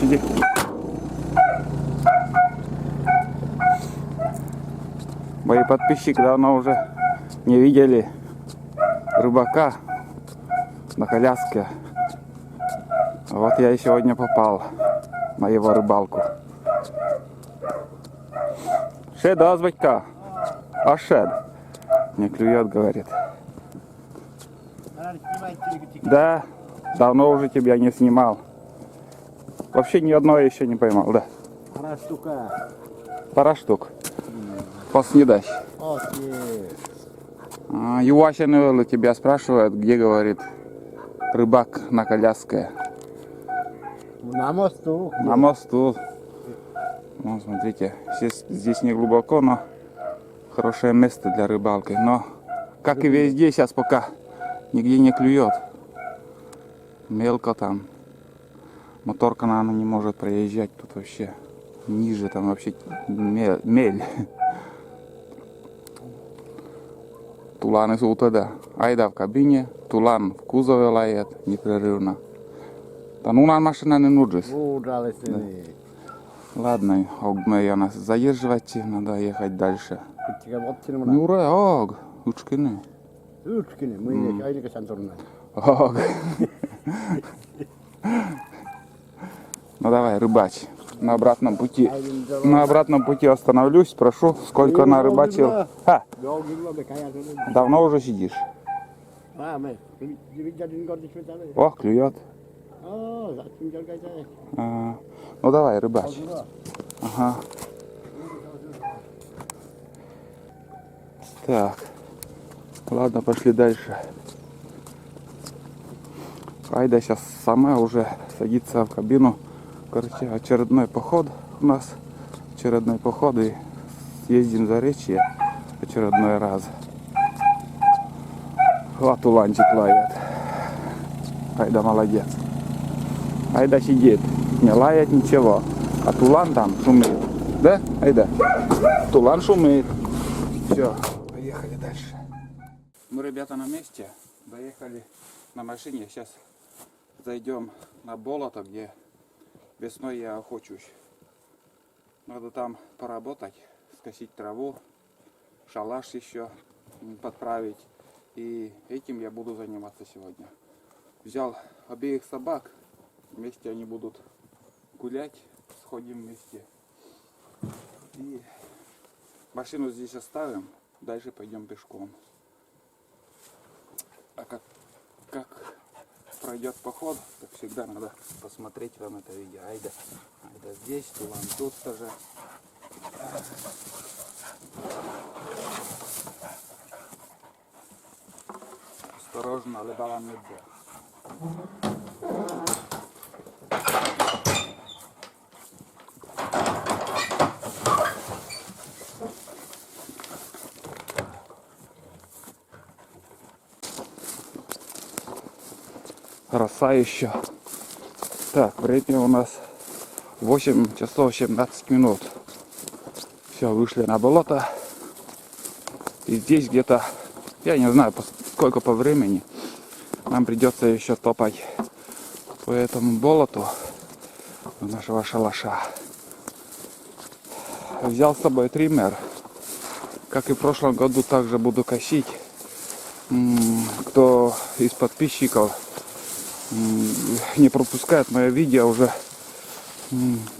Иди. Мои подписчики давно уже не видели рыбака на коляске. Вот я и сегодня попал на его рыбалку. Шед, а, батька? А шед? Не клюет, говорит. Да, давно уже тебя не снимал. Вообще ни одного еще не поймал, да? Пара штука. Пара штук. Поснедать. Ювасин тебя спрашивает, где, говорит, рыбак на коляске. На мосту. На мосту. Ну, смотрите, здесь не глубоко, но хорошее место для рыбалки. Но, как и везде, сейчас пока нигде не клюет. Мелко там. Моторка, наверное, не может проезжать тут вообще. Ниже там вообще мель. Туланы сутада. Айда в кабине, тулан в кузове лает непрерывно. Танунан машина не нужен. Ладно, я нас заезжать, надо ехать дальше. Нура, ог, учкины. Учкины, мы айника сантурна. Ог. Ну давай, рыбачь. На обратном пути остановлюсь, спрошу, сколько нарыбачил. Ха, давно уже сидишь? О, клюет. Ну давай, рыбачь. Ага. Так. Ладно, пошли дальше. Айда сейчас сама уже садится в кабину. Короче, очередной поход у нас. Очередной поход и съездим за речье очередной раз. Вот уланчик лает. Айда молодец. Айда сидит. Не лает ничего. А тулан там шумит. Да, Айда? Тулан шумит. Все, поехали дальше. Мы, ребята, на месте. Доехали на машине. Сейчас зайдем на болото, где весной я охочусь. Надо там поработать, скосить траву, шалаш еще подправить. И этим я буду заниматься сегодня. Взял обеих собак. Вместе они будут гулять. Сходим вместе. И машину здесь оставим. Дальше пойдем пешком. А как пройдет поход, как всегда надо посмотреть вам это видео. Айда здесь, тулан тут тоже. Осторожно, либала нельзя. Роса еще. Так, время у нас 8 часов 17 минут. Все, вышли на болото. И здесь где-то, я не знаю, сколько по времени, нам придется еще топать по этому болоту до нашего шалаша. Взял с собой триммер. Как и в прошлом году, также буду косить. Кто из подписчиков не пропускает мое видео уже,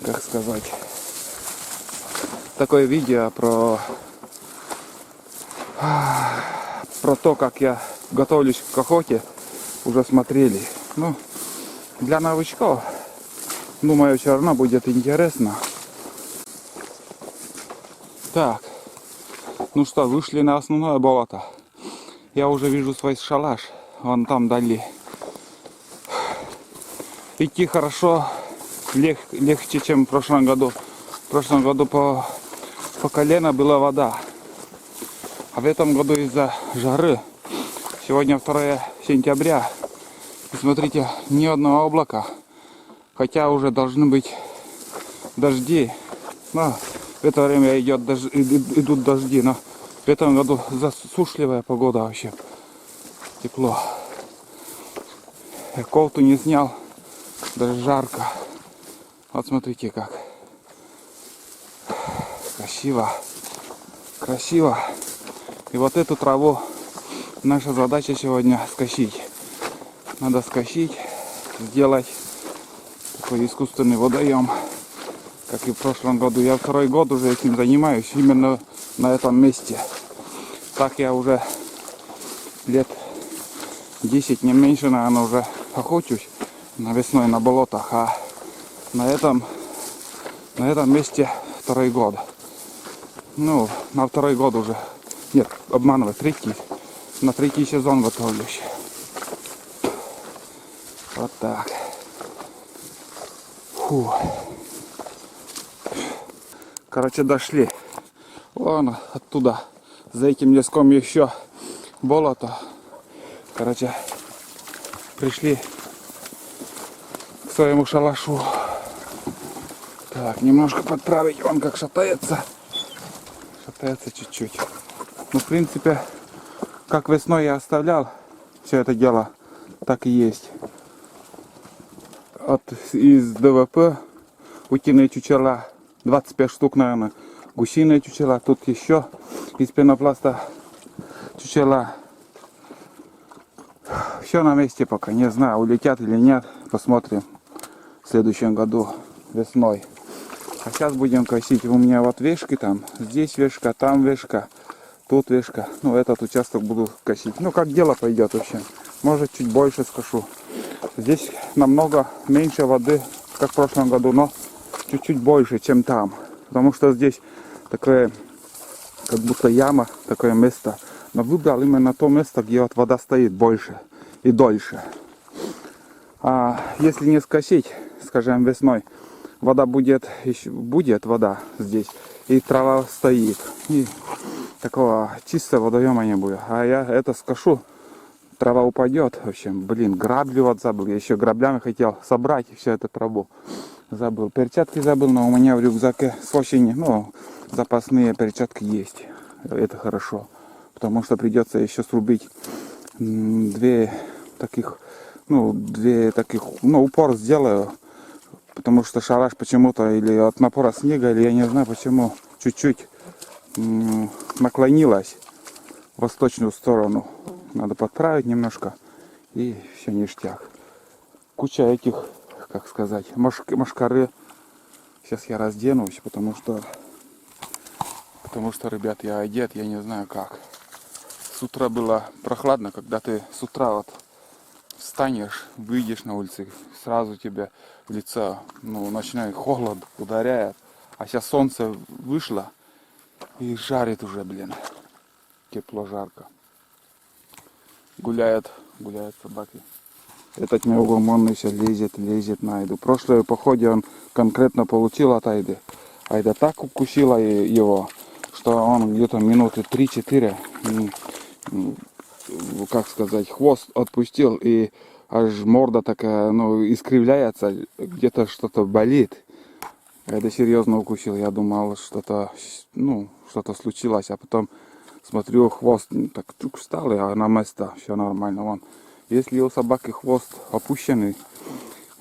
как сказать, такое видео про то, как я готовлюсь к охоте, уже смотрели. Ну, для новичков, думаю, все равно будет интересно. Так, ну что, вышли на основное болото. Я уже вижу свой шалаш, вон там дали. Идти хорошо, легче, чем в прошлом году. В прошлом году по колено была вода. А в этом году из-за жары. Сегодня 2 сентября. И смотрите, ни одного облака. Хотя уже должны быть дожди. Но в это время идут дожди. Но в этом году засушливая погода вообще. Тепло. Я кофту не снял. Даже жарко. Вот смотрите как. Красиво. Красиво. И вот эту траву наша задача сегодня скосить. Надо скосить, сделать такой искусственный водоем. Как и в прошлом году. Я второй год уже этим занимаюсь. Именно на этом месте. Так я уже лет 10, не меньше, наверное, уже охочусь на весной на болотах. А на этом месте второй год. Ну, на второй год уже. Нет, обманываю, третий. На третий сезон готовлюсь. Вот так. Фу. Короче, дошли. Вон оттуда. За этим леском еще болото. Короче, пришли к своему шалашу. Так, немножко подправить. Он как шатается. Шатается чуть-чуть. Ну, в принципе, как весной я оставлял все это дело, так и есть. Из ДВП утиные чучела 25 штук, наверное. Гусиные чучела. Тут еще из пенопласта чучела. Все на месте пока. Не знаю, улетят или нет. Посмотрим в следующем году весной. А сейчас будем косить. У меня вот вешки там. Здесь вешка, там вешка. Тут вешка. Ну, этот участок буду косить. Ну, как дело пойдет вообще. Может, чуть больше скошу. Здесь намного меньше воды, как в прошлом году, но чуть-чуть больше, чем там. Потому что здесь такое, как будто яма, такое место. Но выбрал именно то место, где вот вода стоит больше и дольше. А если не скосить, скажем, весной, вода будет вода здесь, и трава стоит. И такого чистого водоема не будет. А я это скошу, трава упадет. В общем, блин, грабли вот забыл. Я еще граблями хотел собрать всю эту траву. Забыл. Перчатки забыл, но у меня в рюкзаке с осени, ну, запасные перчатки есть. Это хорошо. Потому что придется еще срубить две таких, упор сделаю. Потому что шалаш почему-то или от напора снега, или я не знаю почему, чуть-чуть наклонилась в восточную сторону. Надо подправить немножко, и все ништяк. Куча этих, как сказать, мошкары. Сейчас я разденусь, потому что, ребят, я одет, я не знаю как. С утра было прохладно, когда ты с утра вот встанешь, выйдешь на улицу, сразу тебе в лицо, ночной холод ударяет. А сейчас солнце вышло и жарит уже, блин. Тепло, жарко. Гуляют собаки. Этот неугомонный все лезет на Айду. Прошлое походе он конкретно получил от Айды. Айда так укусила его, что он где-то минуты 3-4, как сказать, хвост отпустил, и аж морда такая, искривляется, где-то что-то болит. Айда серьезно укусил. Я думал, что-то случилось, а потом смотрю, хвост так чук встал, а на место все нормально. Вон. Если у собаки хвост опущенный,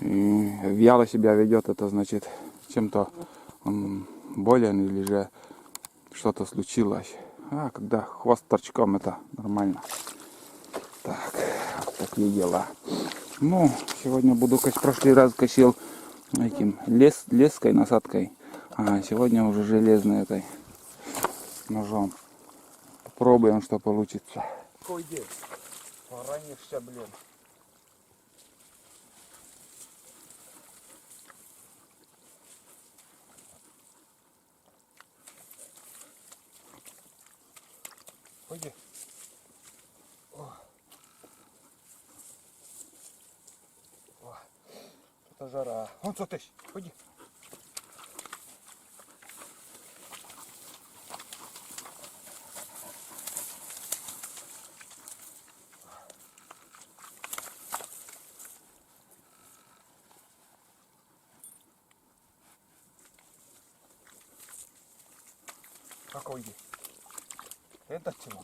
и вяло себя ведет, это значит, чем-то он болен или же что-то случилось. А когда хвост торчком, это нормально. Так, вот такие дела. Ну, сегодня буду косить. В прошлый раз косил этим леской насадкой, а сегодня уже железной этой ножом. Попробуем, что получится. Пойди, поранишься, блин. Пойди. Это жара. Вон что ты, пойди. Какой иди? Это чего?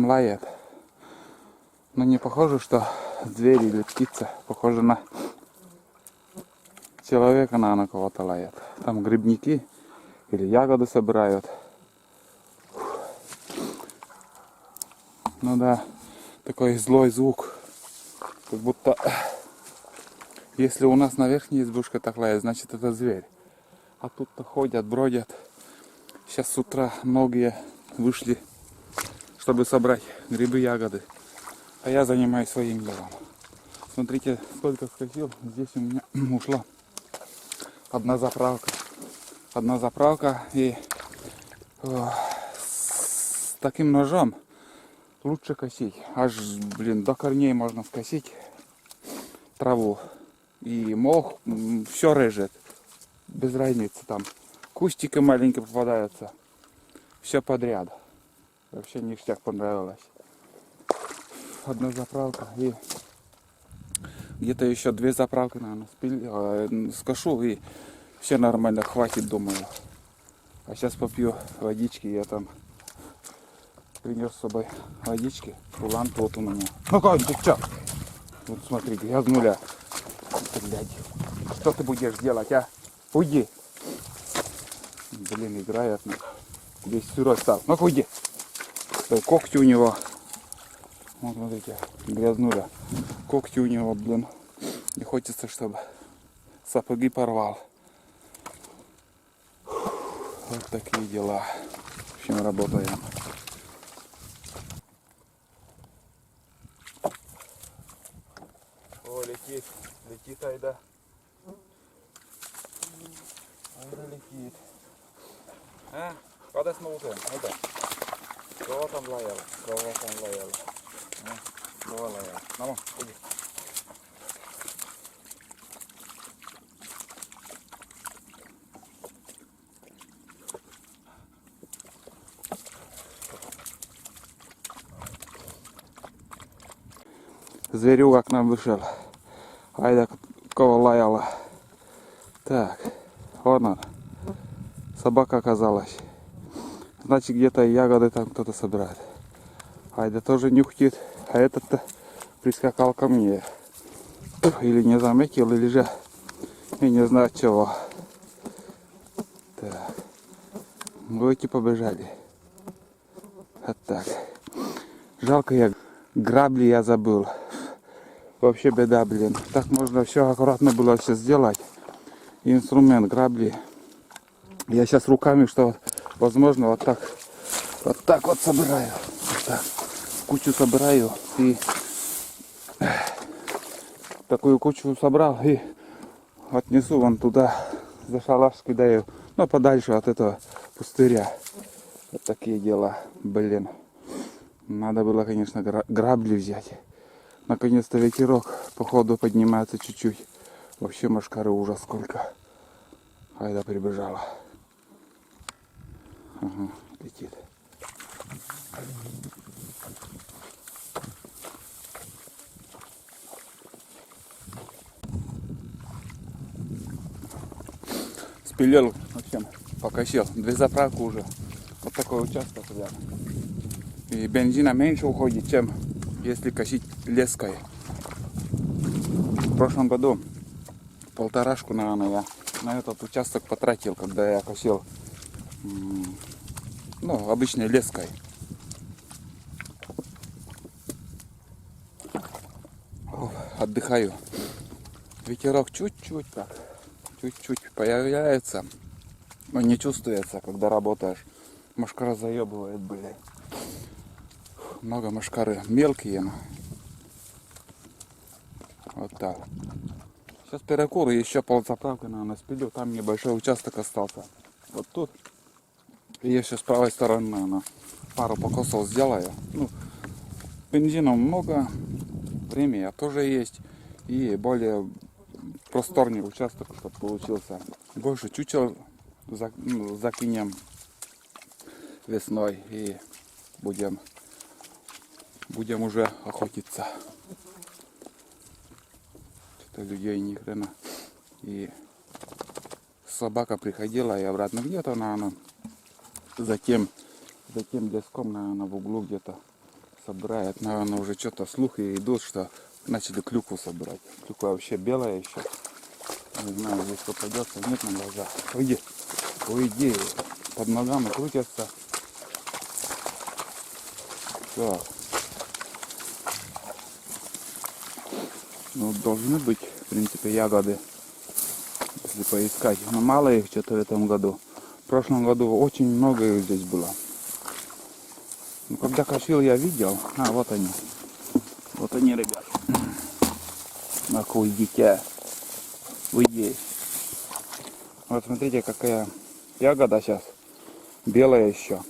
там лает. Но не похоже, что зверь или птица. Похоже на человека, на кого-то лает. Там грибники или ягоды собирают. Ну да, такой злой звук. Как будто, если у нас на верхней избушке так лает, значит это зверь. А тут-то ходят, бродят. Сейчас с утра многие вышли, чтобы собрать грибы, ягоды. А я занимаюсь своим делом. Смотрите, сколько скосил. Здесь у меня ушла одна заправка. Одна заправка, и с таким ножом лучше косить. Аж, блин, до корней можно скосить траву. И мох все режет. Без разницы там. Кустики маленькие попадаются. Все подряд. Вообще ништяк, понравилось. Одна заправка и где-то еще 2 заправки, наверное, скошу, и все нормально, хватит, думаю. А сейчас попью водички, я там принес с собой водички. Улан вот у меня. Ну как, ты что? Вот смотри, грязнуля. Блядь. Что ты будешь делать, а? Уйди. Блин, играет. Весь сырой стал. Ну уйди. Когти у него. Вот смотрите, грязнуля. Когти у него, блин. Не хочется, чтобы сапоги порвал. Вот такие дела. В общем, работаем. О, летит. Летит Айда. Айда летит. А? Когда смотрим? Айда. Кого там лаял? Кого там лаял? Кого лаял? Ну, иди. Зверюга к нам вышел. Айда кого лаяла. Так, вот он. Собака оказалась. Значит, где-то ягоды там кто-то собирает. Айда тоже нюхтит. А этот-то прискакал ко мне. Или не заметил, или же я не знаю чего. Так. Эти побежали. Вот так. Жалко, грабли я забыл. Вообще беда, блин. Так можно все аккуратно было все сделать. Инструмент, грабли. Я сейчас руками, что возможно, вот так вот собираю. Вот так. Кучу собираю и такую кучу собрал и отнесу вон туда, за шалаш кидаю, но подальше от этого пустыря. Вот такие дела, блин. Надо было, конечно, грабли взять. Наконец-то ветерок, походу, поднимается чуть-чуть. Вообще мошкары ужас сколько. Айда прибежала. Ага, летит. Спилил, в общем, покосил. 2 заправки уже. Вот такой участок, ребят. И бензина меньше уходит, чем если косить леской. В прошлом году 1,5, наверное, я на этот участок потратил, когда я косил, ну, обычной леской. Отдыхаю. Ветерок чуть-чуть так, чуть-чуть появляется, но не чувствуется, когда работаешь. Мошкара заебывает, блядь. Много мошкары, мелкие, но вот так. Сейчас перекур и еще ползаправки, наверное, спилю. Там небольшой участок остался. Вот тут. И я сейчас с правой стороны, наверное, пару покосов сделаю. Ну, бензина много, премия тоже есть. И более просторный участок, чтобы получился. Больше чучел закинем весной и будем уже охотиться. Что-то людей ни хрена. И собака приходила и обратно где-то, наверное, за тем леском, наверное, в углу где-то собирают. Наверное, уже что-то слухи идут, что начали клюкву собирать. Клюква вообще белая еще. Не знаю, здесь попадется, нет на глаза. Уйди. Уйди. Под ногами крутятся. Так. Ну, должны быть, в принципе, ягоды. Если поискать. Но мало их что-то в этом году. В прошлом году очень много их здесь было. Ну, когда косил, я видел. А, вот они. Вот они, ребят. Ах, уйдите. Уйди. Вот смотрите, какая ягода сейчас. Белая еще.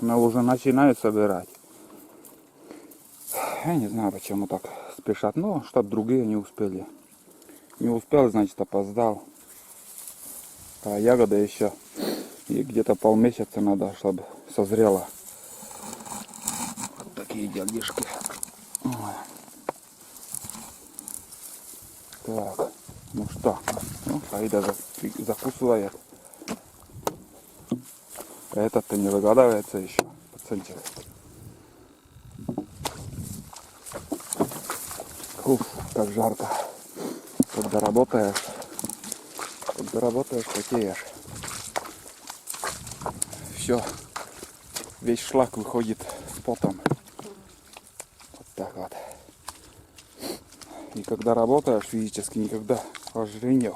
Она уже начинает собирать. Я не знаю, почему так спешат. Но, чтоб другие не успели. Не успел, значит, опоздал. А ягода еще. И где-то полмесяца надо, чтобы созрела. Вот такие делишки. Ой. Так, ну что, ну, Аида закусывает. А этот-то не выгадывается еще, пацанчик. Уф, как жарко. Когда работаешь, потеешь. Все, весь шлак выходит с потом. Вот так вот. И когда работаешь физически, никогда ожирения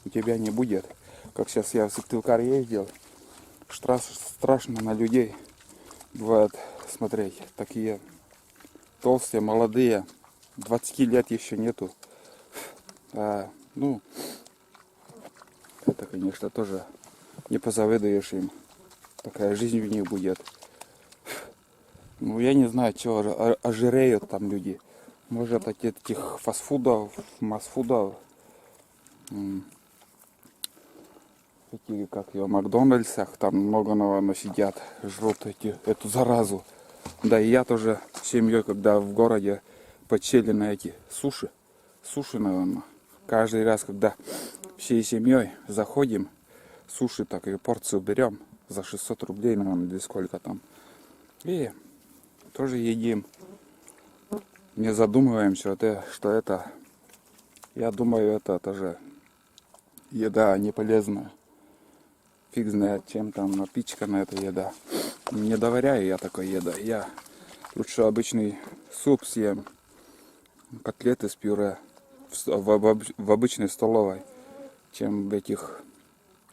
у тебя не будет. Как сейчас я в Сыктывкар ездил, страшно на людей бывает смотреть. Такие толстые, молодые, 20 лет еще нету. Ну, это, конечно, тоже не позавидуешь им. Такая жизнь у них будет. Ну, я не знаю, чего ожиреют там люди. Может, от этих фастфудов, массфудов, такие, как и в Макдональдсах, там много, наверное, сидят, жрут эту заразу. Да и я тоже с семьей, когда в городе подсели на эти суши, наверное. Каждый раз, когда всей семьей заходим, суши так и порцию берем за 600 рублей, наверное, или сколько там. И тоже едим. Не задумываемся, что это, я думаю, это тоже еда не полезная. Фиг знает, чем там напичкана эта еда. Не доверяю я такой еда. Я лучше обычный суп съем, котлеты с пюре в обычной столовой, чем в этих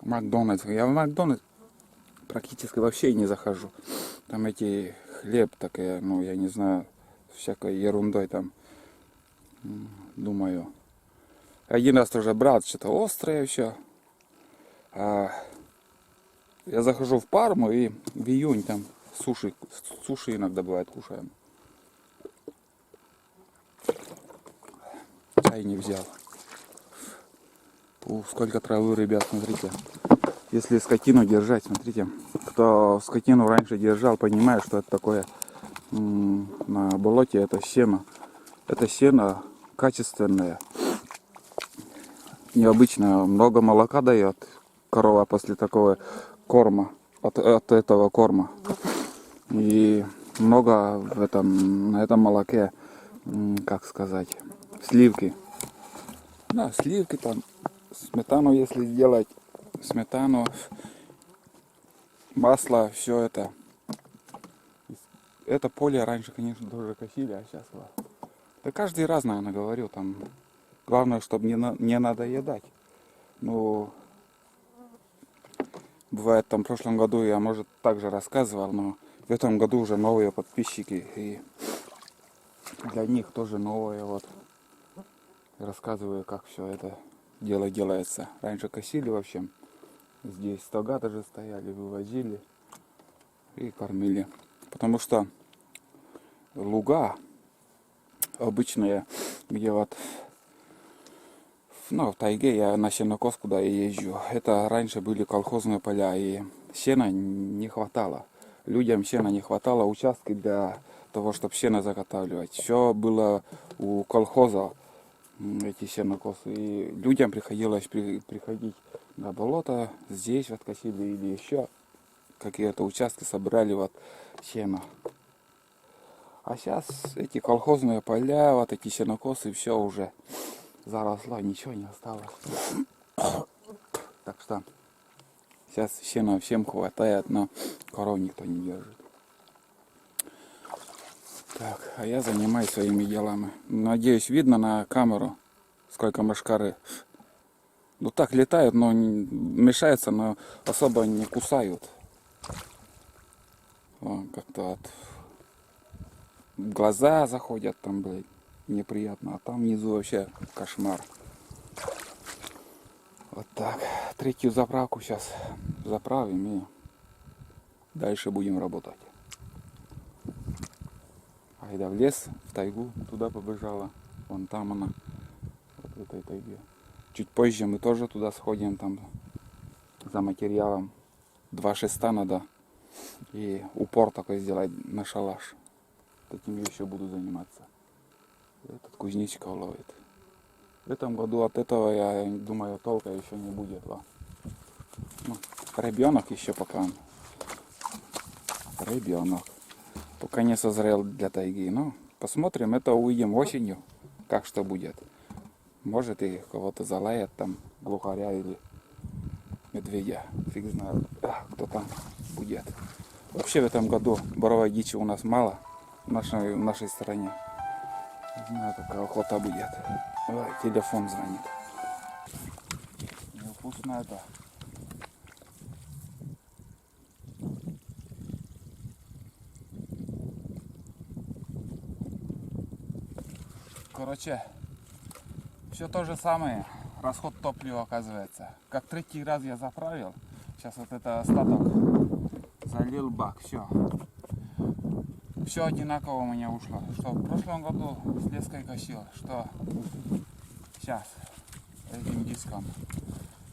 Макдональдсах. Я в Макдональдс практически вообще не захожу. Там эти хлеб такая, ну я не знаю, всякой ерундой там, думаю. Один раз тоже брат, что-то острое все. Я захожу в Парму и в июнь там суши иногда бывает кушаем. Чай не взял. Сколько травы, ребят, смотрите. Если скотину держать, смотрите. Кто скотину раньше держал, понимает, что это такое. На болоте это сено. Это сено качественное. Необычное. Много молока дает корова после такого корма. От этого корма. И много на этом молоке, как сказать, сливки. Да, сливки там. Сметану, если сделать. Сметану. Масло, все это. Это поле раньше, конечно, тоже косили, а сейчас вот. Да каждый раз, наверное, говорю, там, главное, чтобы не надоедать. Ну, бывает, там, в прошлом году я, может, также рассказывал, но в этом году уже новые подписчики, и для них тоже новое, вот. Рассказываю, как все это дело делается. Раньше косили, в общем, здесь стога даже стояли, вывозили и кормили. Потому что луга обычные, где вот, в тайге я на сенокос куда я езжу, это раньше были колхозные поля, и сена не хватало. Людям сена не хватало, участки для того, чтобы сено заготавливать. Все было у колхоза, эти сенокосы. И людям приходилось приходить на болото, здесь вот косили или еще какие-то участки собрали вот сено. А сейчас эти колхозные поля, вот эти сенокосы, все уже заросло, ничего не осталось. Так что сейчас сена всем хватает, но коров никто не держит. Так, а я занимаюсь своими делами. Надеюсь, видно на камеру, сколько мошкары. Ну так летают, но мешаются, но особо не кусают. Как-то вот в глаза заходят там, блядь, неприятно. А там внизу вообще кошмар. Вот так. Третью заправку сейчас заправим и дальше будем работать. Айда в лес, в тайгу, туда побежала. Вон там она, вот в этой тайге. Чуть позже мы тоже туда сходим, там за материалом. 2 шеста надо. И упор такой сделать на шалаш. Этим я еще буду заниматься. Этот кузнечиков ловит. В этом году от этого, я думаю, толка еще не будет. Ну, ребенок еще пока. Ребенок. Пока не созрел для тайги. Но посмотрим, это увидим осенью, как что будет. Может и кого-то залает там, глухаря или медведя. Фиг знает, кто там будет. Вообще в этом году боровой дичи у нас мало в нашей стране. Не знаю, какая охота будет. Ой, телефон звонит. Невкусно это. Короче, все то же самое. Расход топлива оказывается. Как третий раз я заправил. Сейчас вот это остаток. Залил бак. Все. Все одинаково у меня ушло. Что в прошлом году с леской косил. Что сейчас этим диском.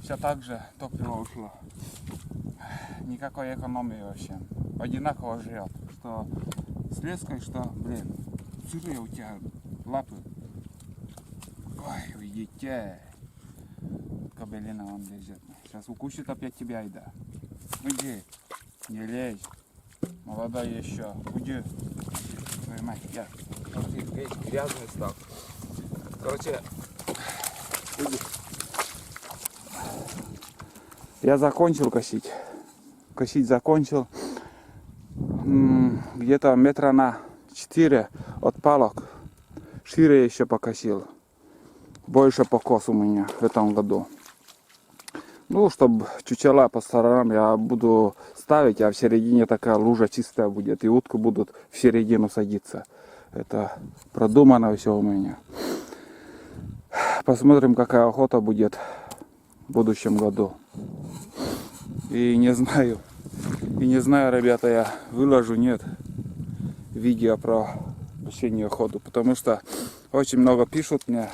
Все так же топливо ушло. Никакой экономии вообще. Одинаково жрет. Что с леской, что, блин, сырые у тебя лапы. Ой, уйдите. Кобелина он лежит. Сейчас укусит опять тебя, Айда. Уйди. Не лезь. Молодой еще. Уйди. Твою мать, я. Весь грязный стал. Короче, уйди. Я закончил косить. Косить закончил. Где-то метра на 4 от палок. Шире еще покосил. Больше покос у меня в этом году. Ну, чтобы чучела по сторонам я буду ставить, а в середине такая лужа чистая будет. И утки будут в середину садиться. Это продумано все у меня. Посмотрим, какая охота будет в будущем году. И не знаю, ребята, я выложу, нет, видео про осеннюю охоту. Потому что очень много пишут мне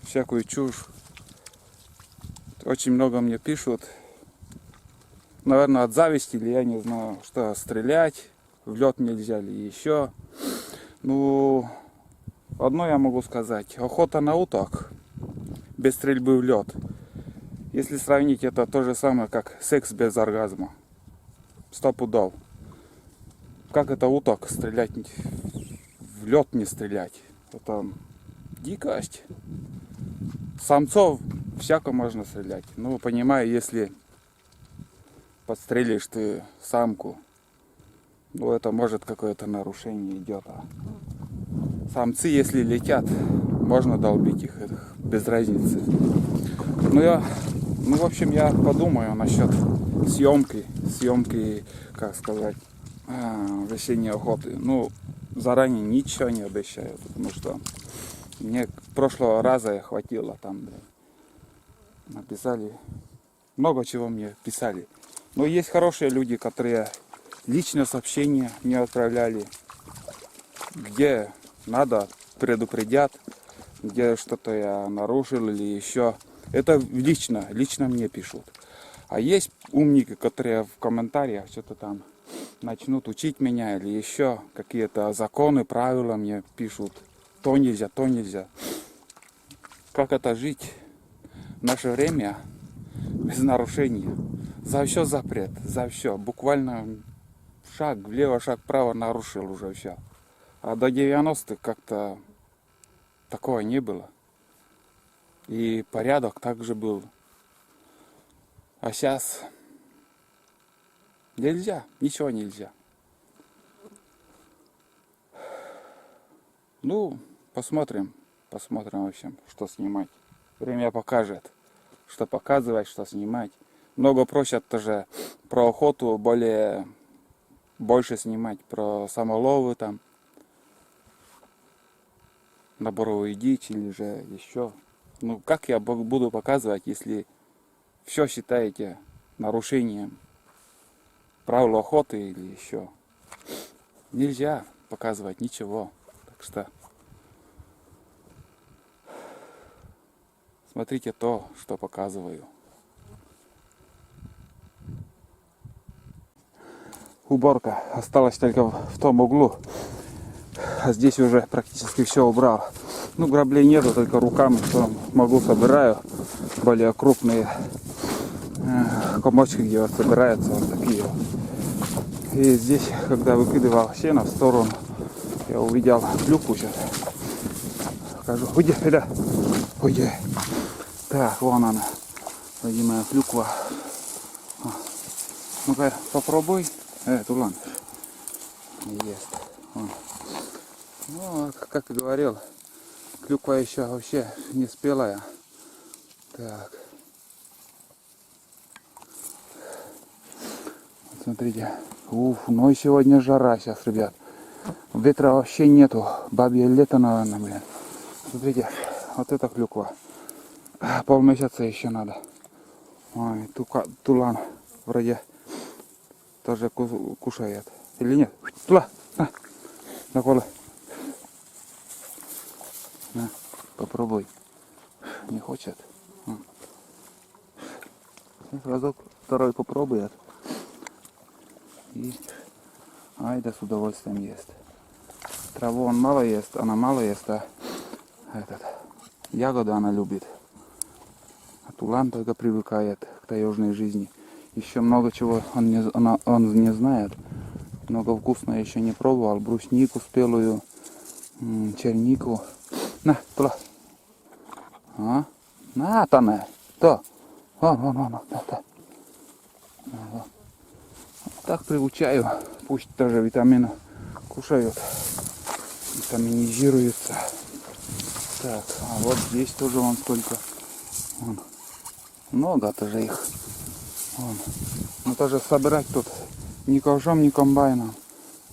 всякую чушь. Очень много мне пишут. Наверное, от зависти, или я не знаю, что стрелять в лед нельзя, или еще. Ну, одно я могу сказать. Охота на уток без стрельбы в лед. Если сравнить, это то же самое, как секс без оргазма. 100 пудов. Как это уток стрелять в лед, не стрелять? Это дикость. Самцов всяко можно стрелять. Ну, понимаю, если подстрелишь ты самку, ну, это может какое-то нарушение идет. А самцы, если летят, можно долбить их без разницы. Ну, в общем, я подумаю насчет съемки, как сказать, весенней охоты. Ну, заранее ничего не обещаю, потому что мне прошлого раза хватило там, написали, много чего мне писали. Но есть хорошие люди, которые личное сообщение мне отправляли, где надо, предупредят, где что-то я нарушил или еще. Это лично мне пишут. А есть умники, которые в комментариях что-то там начнут учить меня или еще какие-то законы, правила мне пишут. То нельзя, то нельзя. Как это жить в наше время без нарушений? За все запрет, за все. Буквально шаг влево, шаг вправо нарушил уже все. А до 90-х как-то такого не было. И порядок также был. А сейчас нельзя, ничего нельзя. Ну, посмотрим в общем, что снимать. Время покажет, что показывать, что снимать. Много просят тоже про охоту, больше снимать про самоловы там, на боровую дичь или же еще. Ну, как я буду показывать, если все считаете нарушением правил охоты или еще? Нельзя показывать ничего. Так что смотрите то, что показываю. Уборка осталась только в том углу. А здесь уже практически все убрал. Ну, граблей нету, только руками, что могу, собираю. Более крупные комочки, где вот собираются вот такие вот. И здесь, когда выкидывал сено в сторону, я увидел клюкву сейчас. Скажу, уйди, да, уйди. Так, вон она, видимая клюква. Ну-ка, попробуй. Тулан. Есть. Вон. Ну, как и говорил, клюква еще вообще не спелая. Так. Вот смотрите. Ну и сегодня жара сейчас, ребят. Ветра вообще нету. Бабье лето, наверное, блин. Смотрите, вот эта клюква. Полмесяца еще надо. Ой, тулан вроде тоже кушает. Или нет? Тула, на колы. На, попробуй. Не хочет. Разок второй попробует. И айда с удовольствием ест. Траву он мало ест, она мало ест, а ягоду она любит. А тулан только привыкает к таежной жизни. Еще много чего он не знает. Много вкусного еще не пробовал. Бруснику спелую, чернику. На, тула. На, тане. То. Вон, то. Так приучаю. Пусть тоже витамины кушают. Витаминизируются. Так, а вот здесь тоже вон сколько. Вон. Много тоже их. Вон. Ну тоже собирать тут ни ковшом, ни комбайном.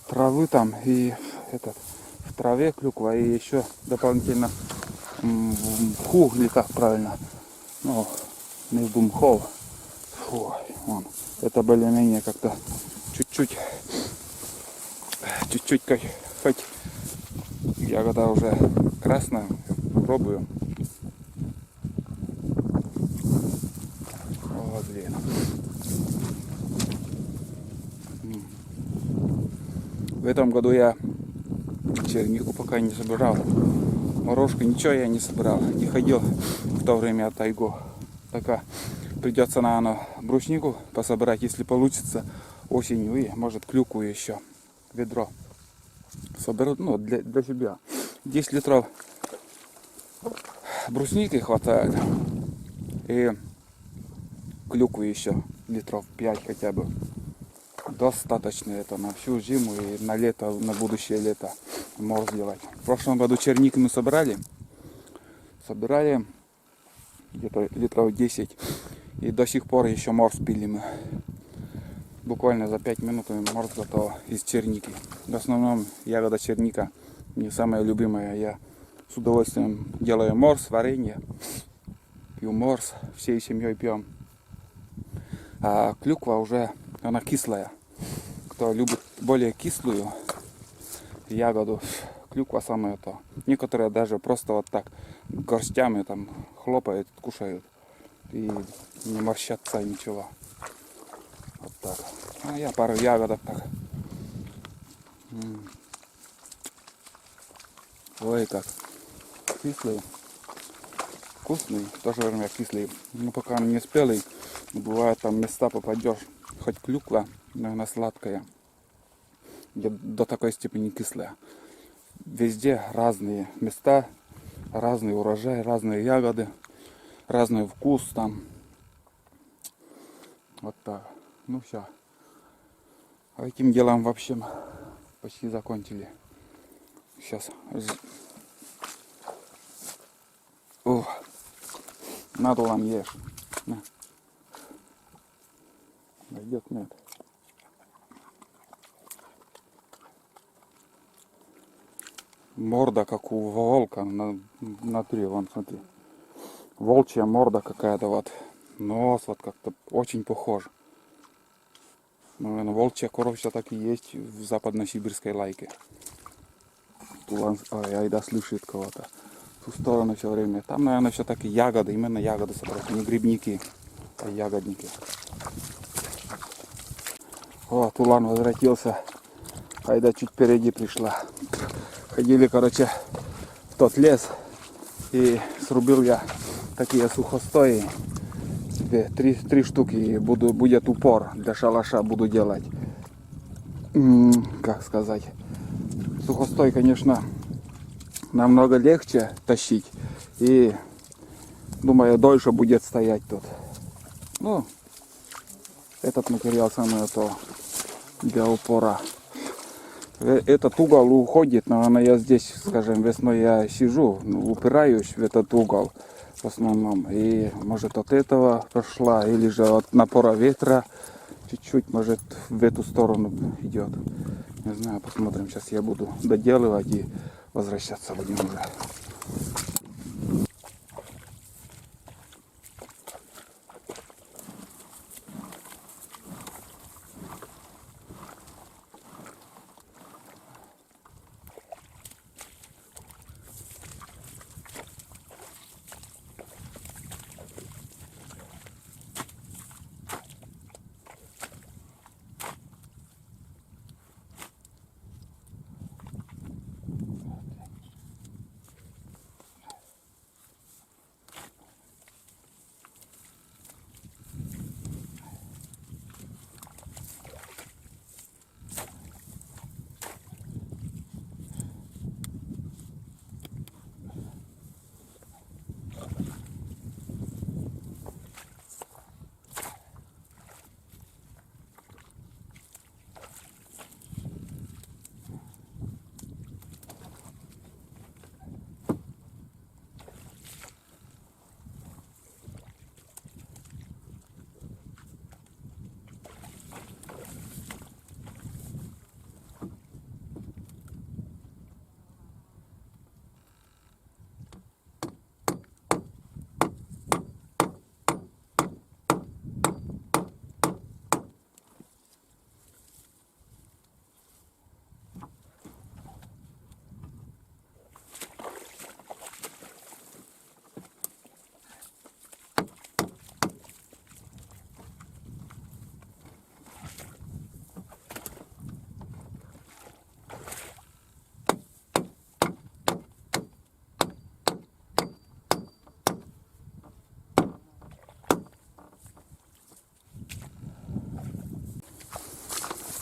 Травы там и в траве клюква и еще дополнительно в мху, или как правильно. Ну, не в мхов. Фу, вон. Это более-менее как-то чуть-чуть как хоть ягода уже красная. Пробую. Вот, блин. В этом году я чернику пока не собирал. Морожку, ничего я не собирал. Не ходил в то время от тайгу. Пока придется, наверное, бруснику пособирать, если получится осенью. И может клюкву еще. Ведро. Соберу, ну, для себя. 10 литров брусники хватает. И клюквы еще литров 5 хотя бы. Достаточно это на всю зиму и на лето, на будущее лето морс делать. В прошлом году черник мы собирали где-то литров 10. И до сих пор еще морс пили мы. Буквально за 5 минут морс готов из черники. В основном ягода черника не самая любимая. Я с удовольствием делаю морс, варенье. Пью морс, всей семьей пьем. А клюква уже, она кислая. Кто любит более кислую ягоду, клюква самое то. Некоторые даже просто вот так горстями там хлопают, кушают. И не морщатся ничего. Вот так. А я пару ягодок так. Ой, как кислый. Вкусный, в то же время кислый. Но пока он не спелый, бывает там места попадешь. Хоть клюква, но она сладкая. До такой степени кислая. везде разные места, разный урожай, разные ягоды, разный вкус там. Вот так. Ну все. А этим делом, в общем, почти закончили. Сейчас. О, надо вам ешь. На. Пойдет, нет. Морда как у волка внутри, вон смотри. Волчья морда какая-то вот. Нос вот как-то очень похож. Наверное, волчья кровь все-таки есть в западно-сибирской лайке. Ой, Айда слышит кого-то. В ту сторону все время. Там, наверное, все-таки ягоды, именно ягоды собрать. Не грибники, а ягодники. О, Тулан возвратился. Айда чуть впереди пришла. Ходили, короче, в тот лес. И срубил я такие сухостои. Три штуки. И будет упор для шалаша буду делать. Как сказать. Сухостой, конечно, намного легче тащить. И, думаю, дольше будет стоять тут. Ну, этот материал самое то для упора. Этот угол уходит, наверное, я здесь, скажем, весной я сижу, упираюсь в этот угол в основном. И может от этого пошла, или же от напора ветра чуть-чуть, может, в эту сторону идет. Не знаю, посмотрим. Сейчас я буду доделывать и возвращаться будем уже.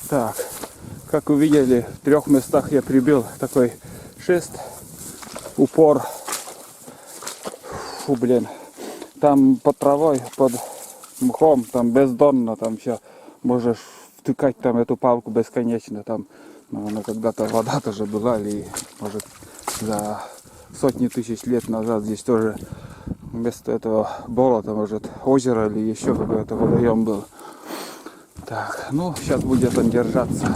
Так, как вы видели, в 3 местах я прибил такой шест, упор. Фу, блин. Там под травой, под мхом, там бездонно, там все. Можешь втыкать там эту палку бесконечно. Там, наверное, когда-то вода тоже была, или, может, за сотни тысяч лет назад здесь тоже вместо этого болота, может, озеро или еще какой-то водоем был. Так, ну, сейчас будет он держаться,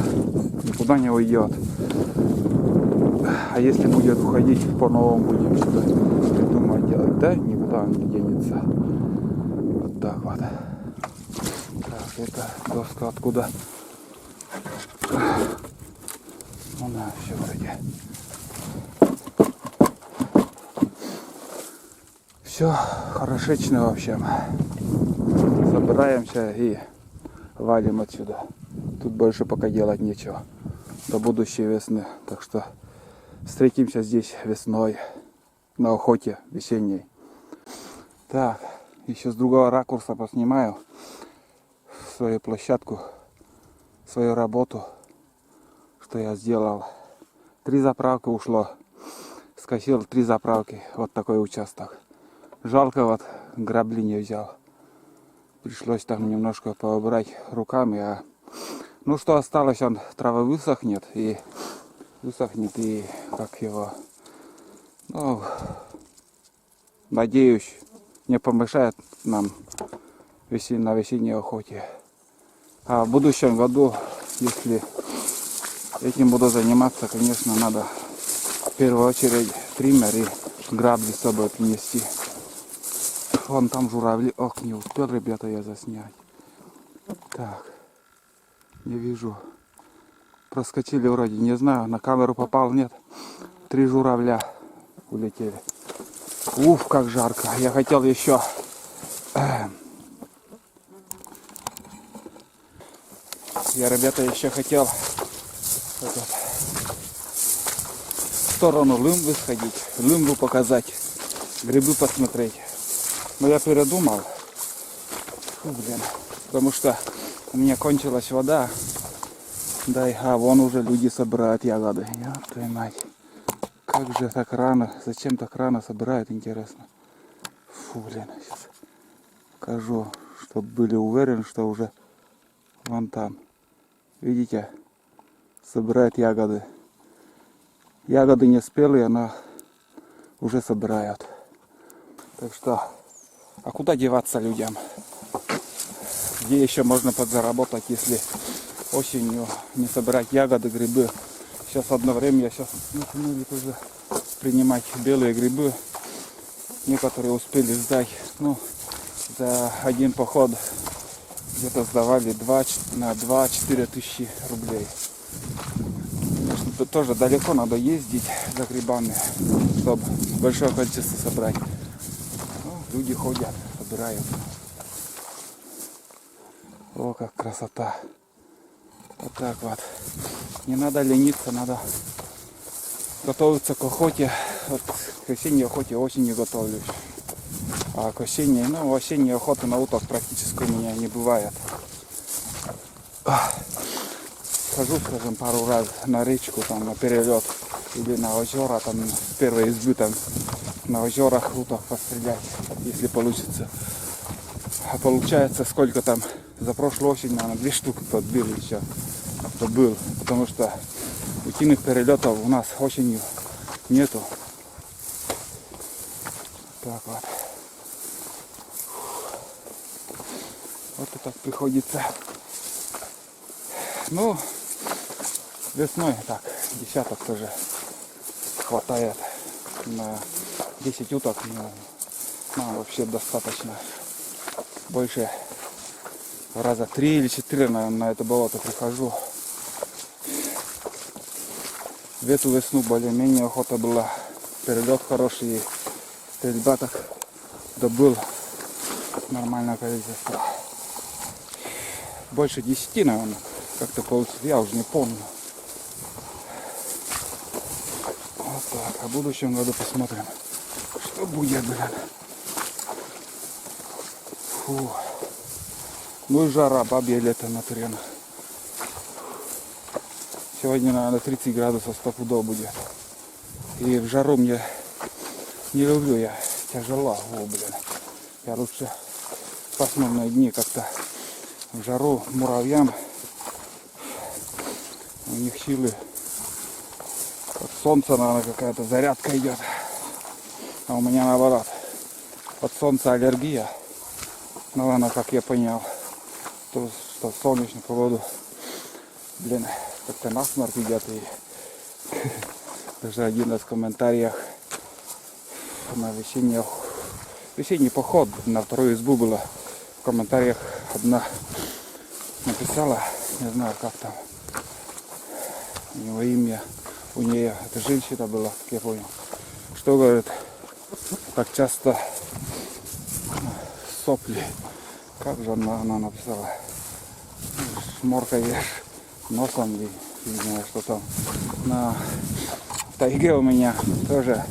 никуда не уйдет. А если будет уходить, по-новому будем что-то придумать делать, да? Никуда он не денется. Вот так вот. Так, это доска откуда? Ну да, все вроде. Все хорошечно, в общем. Собираемся и валим отсюда. Тут больше пока делать нечего. До будущей весны. Так что встретимся здесь весной. На охоте весенней. Так, еще с другого ракурса поснимаю свою площадку, свою работу, что я сделал. 3 заправки ушло. Скосил 3 заправки. Вот такой участок. Жалко, вот грабли не взял. Пришлось там немножко поубрать руками. Ну что осталось, он трава высохнет и как его, ну, надеюсь, не помешает нам на весенней охоте. А в будущем году, если этим буду заниматься, конечно, надо в первую очередь триммер и грабли с собой принести. Вон там журавли. Ох, не успел, ребята, я заснять. Так, не вижу. Проскочили вроде, не знаю, на камеру попал, нет. 3 журавля улетели. Уф, как жарко. Я хотел еще ребята, еще хотел в сторону Лымбы сходить, Лымбу показать, грибы посмотреть. Но я передумал. Потому что у меня кончилась вода. Да, вон уже люди собирают ягоды. Ёб твою мать. Как же так рано? Зачем так рано собирают, интересно? Сейчас покажу, чтобы были уверены, что уже вон там. Видите? Собирают ягоды. Ягоды не спелые, но уже собирают. Так что, а куда деваться людям? Где еще можно подзаработать, если осенью не собирать ягоды, грибы? Сейчас одно время, начинали тоже принимать белые грибы. Некоторые успели сдать. Ну, за один поход где-то сдавали на 2-4 тысячи рублей. Тут тоже далеко надо ездить за грибами, чтобы большое количество собрать. Ну, люди ходят, собирают. О, как красота. Вот так вот. Не надо лениться, надо готовиться к охоте. Вот к весенней охоте осенью готовлюсь. А к осенней, осенней охоты на уток практически у меня не бывает. Хожу, скажем, пару раз на речку, там, на перелет или на озера, там, с первой избы, там, на озерах уток пострелять, если получится. А получается, сколько там, за прошлую осень, наверное, 2 штуки подбил еще. Был, потому что утиных перелетов у нас осенью нету. Так вот. Вот и так приходится. Ну, весной так, десяток тоже хватает на 10 уток. Нам вообще достаточно. Больше раза 3 или 4, наверное, на это болото прихожу. В эту весну более-менее охота была. Перелет хороший, стрельба так добыл нормальное количество. Больше 10, наверное, как-то получилось, я уже не помню. Вот так, а в будущем году посмотрим, что будет, Фу. Ну и жара, бабье лето на теренах. Сегодня, наверное, 30 градусов стопудов будет. И в жару мне не люблю я. Тяжело. Я лучше пасмурные дни как-то в жару муравьям. У них силы. От солнца, наверное, какая-то зарядка идет. А у меня наоборот. От солнца аллергия. Наверное, как я понял. То, что в солнечную погоду, как-то насморк идет. И даже один из комментариев на весенний поход на вторую избу было. В комментариях одна написала, не знаю как там, у него имя, у нее, это женщина была, как я понял, что говорит, так часто сопли, как же она написала, шморкаешь носом и не знаю, что там. На тайге у меня тоже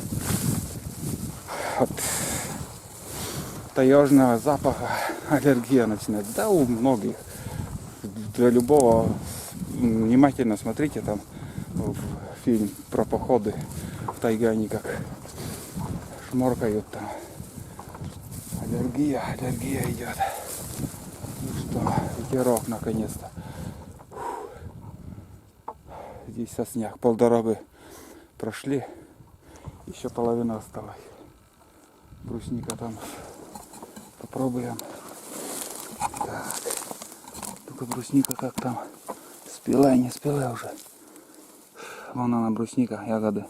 от таежного запаха аллергия начинает. Да, у многих. Для любого внимательно смотрите, там в фильм про походы в тайге, они как шморкают там. Аллергия идет. Ну что, ветерок наконец-то. Здесь сосняк. Полдороги прошли. Еще половина осталась. Брусника там. Попробуем. Так. Ну-ка, брусника как там? Спелая, не спелая уже. Вон она, брусника, ягоды.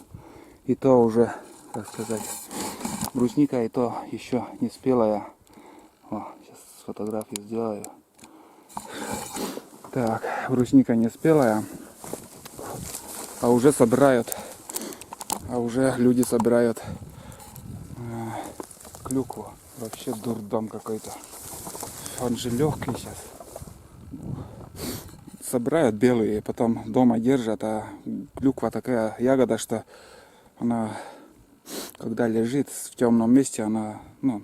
И то уже, как сказать, брусника и то еще не спелая. О, сейчас фотографию сделаю. Так, брусника не спелая. А уже собирают. А уже люди собирают клюкву. Вообще дурдом какой-то. Он же легкий сейчас. Собирают белые, потом дома держат, а клюква такая ягода, что она, когда лежит в темном месте, она, ну,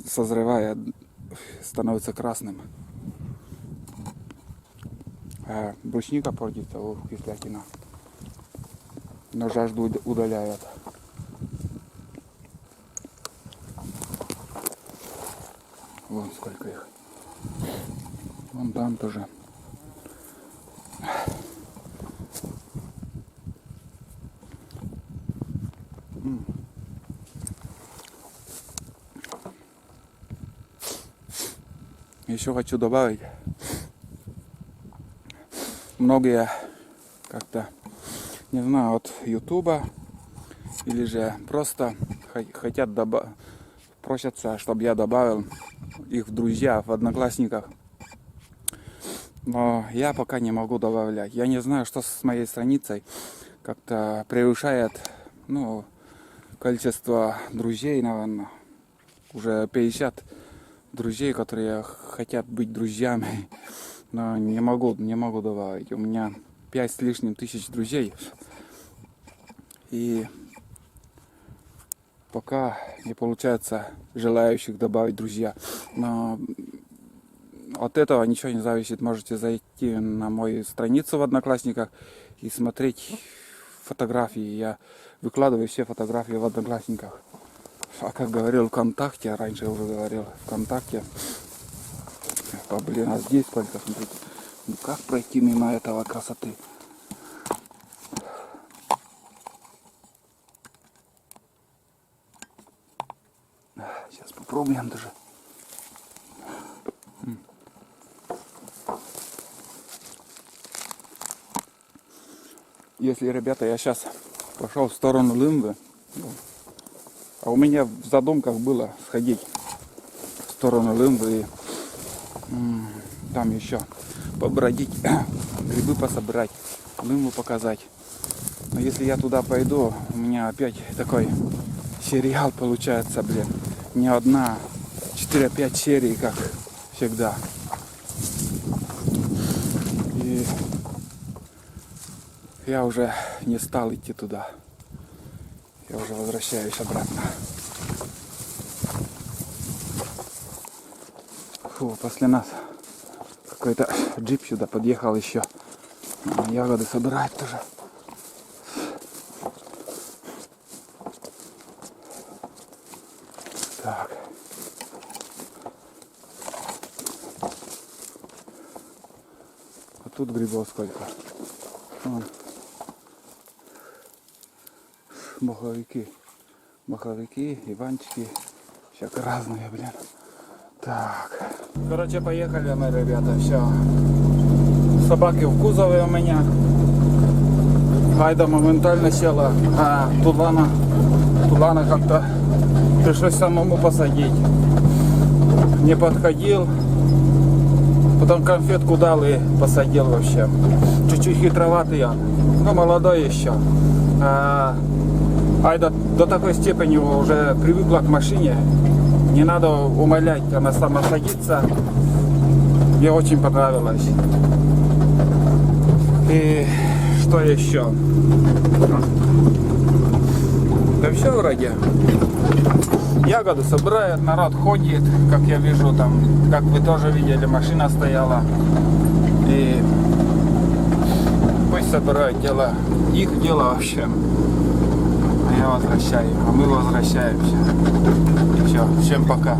созревая, становится красным. А брусника портится, кислятина. Но жажду удаляет. Вон сколько их. Вон там тоже. Еще хочу добавить. Многие как-то, не знаю, от Ютуба или же просто хотят просятся, чтобы я добавил их в друзья, в Одноклассниках. Но я пока не могу добавлять. Я не знаю, что с моей страницей как-то превышает, ну, количество друзей, наверное. Уже 50 друзей, которые хотят быть друзьями. Но не могу добавить. У меня 5 с лишним тысяч друзей. И пока не получается желающих добавить друзья. Но от этого ничего не зависит. Можете зайти на мою страницу в Одноклассниках и смотреть фотографии. Я выкладываю все фотографии в Одноклассниках. А как говорил ВКонтакте, раньше я уже говорил ВКонтакте. Блин, а здесь сколько, смотрите. Ну как пройти мимо этого красоты? Сейчас попробуем даже. Если, ребята, я сейчас пошел в сторону Лымвы, а у меня в задумках было сходить в сторону Лымвы и там еще побродить, грибы пособирать, Лымву показать. Но если я туда пойду, у меня опять такой сериал получается, блин. Не одна, 4-5 серий, как всегда. И я уже не стал идти туда. Я уже возвращаюсь обратно. Фу, после нас какой-то джип сюда подъехал еще. Ягоды собирать тоже. Так. А тут грибов сколько. Вон. Маховики, иванчики. Всяко разные, блин. Так. Короче, поехали мы, ребята, все. Собаки в кузове у меня. Айда моментально села. А Тулана как-то пришлось самому посадить. Не подходил. Потом конфетку дал и посадил вообще. Чуть-чуть хитроватый он. Но молодой еще. Айда до такой степени уже привыкла к машине. Не надо умолять, она сама садится. Мне очень понравилось. И что еще? Да все вроде. Ягоды собирают, народ ходит, как я вижу там, как вы тоже видели, машина стояла. И Пусть собирают дела. Их дело вообще. А я возвращаю. А мы возвращаемся. И все. Всем пока.